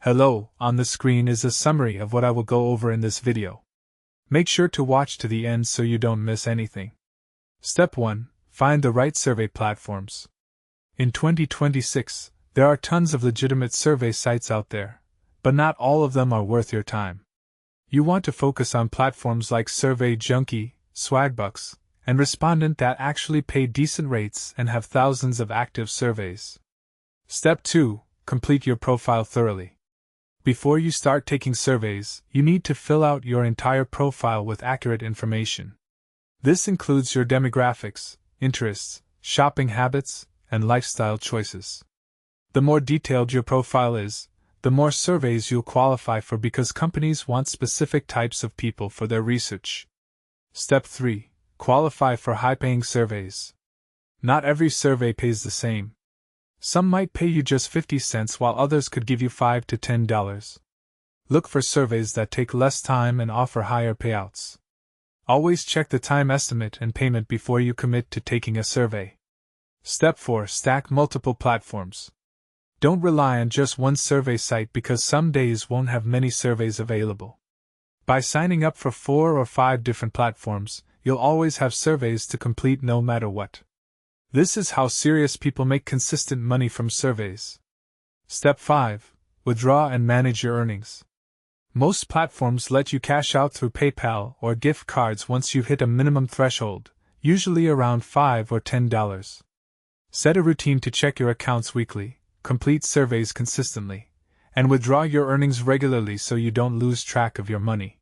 Hello, on the screen is a summary of what I will go over in this video. Make sure to watch to the end so you don't miss anything. Step 1. Find the right survey platforms. In 2026, there are tons of legitimate survey sites out there, but not all of them are worth your time. You want to focus on platforms like SurveyJunkie, Swagbucks, and Respondent that actually pay decent rates and have thousands of active surveys. Step 2. Complete your profile thoroughly. Before you start taking surveys, you need to fill out your entire profile with accurate information. This includes your demographics, interests, shopping habits, and lifestyle choices. The more detailed your profile is, the more surveys you'll qualify for because companies want specific types of people for their research. Step 3. Qualify for high-paying surveys. Not every survey pays the same. Some might pay you just 50 cents while others could give you $5 to $10. Look for surveys that take less time and offer higher payouts. Always check the time estimate and payment before you commit to taking a survey. Step 4. Stack multiple platforms. Don't rely on just one survey site because some days won't have many surveys available. By signing up for 4 or 5 different platforms, you'll always have surveys to complete no matter what. This is how serious people make consistent money from surveys. Step 5. Withdraw and manage your earnings. Most platforms let you cash out through PayPal or gift cards once you hit a minimum threshold, usually around $5 or $10. Set a routine to check your accounts weekly, complete surveys consistently, and withdraw your earnings regularly so you don't lose track of your money.